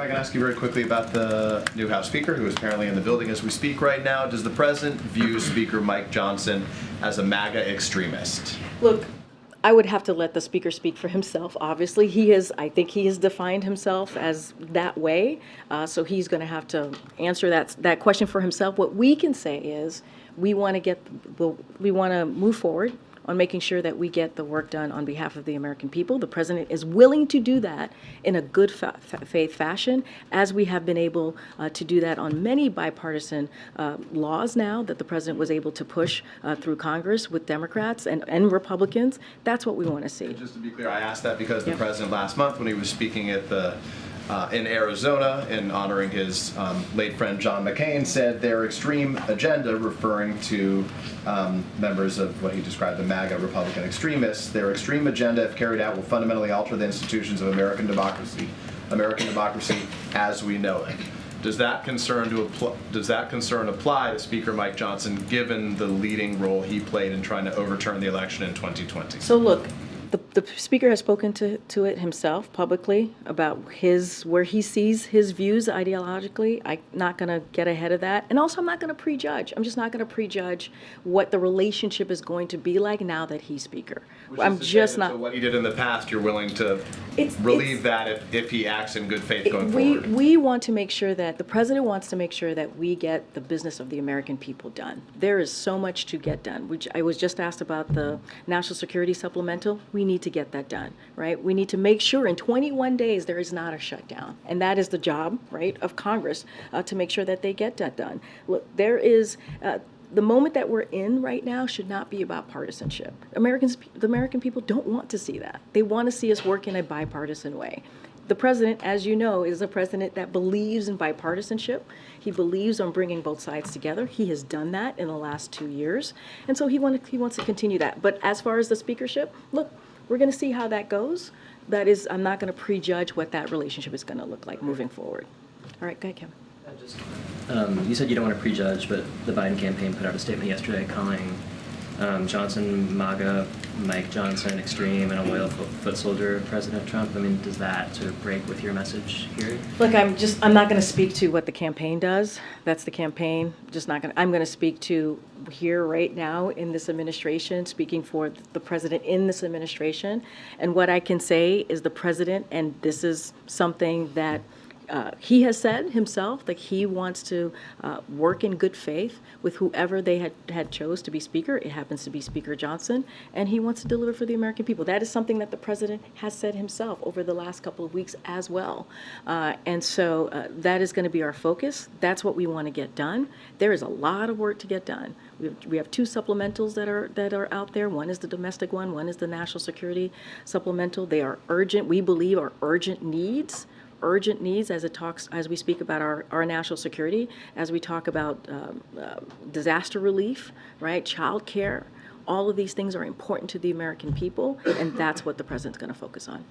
If I can ask you very quickly about the new House Speaker, who is apparently in the building as we speak right now. Does the President view Speaker Mike Johnson as a MAGA extremist? Look, I would have to let the Speaker speak for himself. Obviously, I think he has defined himself as that way, so he's going to have to answer that question for himself. What we can say is we want to move forward on making sure that we get the work done on behalf of the American people. The President is willing to do that in a good faith fashion, as we have been able to do that on many bipartisan laws now that the President was able to push through Congress with Democrats and Republicans. That's what we want to see. And just to be clear, I asked that because the President last month, when he was speaking at the in Arizona in honoring his late friend John McCain, said their extreme agenda, referring to members of what he described the MAGA Republican extremists, their extreme agenda, if carried out, will fundamentally alter the institutions of American democracy as we know it. Does that concern apply to Speaker Mike Johnson, given the leading role he played in trying to overturn the election in 2020? So look, the Speaker has spoken to it himself publicly about where he sees his views ideologically. I'm not going to get ahead of that. And also, I'm not going to prejudge. I'm just not going to prejudge what the relationship is going to be like now that he's Speaker. I'm just not. So what he did in the past, you're willing to relieve that if he acts in good faith going forward? We want to make sure that the President wants to make sure that we get the business of the American people done. There is so much to get done. I was just asked about the National Security Supplemental. We need to get that done, right? We need to make sure in 21 days there is not a shutdown. And that is the job, right, of Congress to make sure that they get that done. Look, there is, the moment that we're in right now should not be about partisanship. The American people don't want to see that. They want to see us work in a bipartisan way. The President, as you know, is a president that believes in bipartisanship. He believes on bringing both sides together. He has done that in the last 2 years. And so he wants to continue that. But as far as the speakership, look, we're going to see how that goes. That is, I'm not going to prejudge what that relationship is going to look like moving forward. All right, go ahead, Kevin. You said you don't want to prejudge, but the Biden campaign put out a statement yesterday calling Johnson MAGA, Mike Johnson extreme, and a loyal foot soldier of President Trump. I mean, does that sort of break with your message here? Look, I'm not going to speak to what the campaign does. That's the campaign. I'm going to speak to here right now in this administration, speaking for the President in this administration. And what I can say is the President, and this is something that he has said himself, that he wants to work in good faith with whoever they had chose to be Speaker. It happens to be Speaker Johnson, and he wants to deliver for the American people. That is something that the President has said himself over the last couple of weeks as well. And so that is going to be our focus. That's what we want to get done. There is a lot of work to get done. We have two supplementals that are out there. One is the domestic one is the national security supplemental. They are urgent. We believe are urgent needs as we speak about our national security, as we talk about disaster relief, right, child care. All of these things are important to the American people, and that's what the President's going to focus on.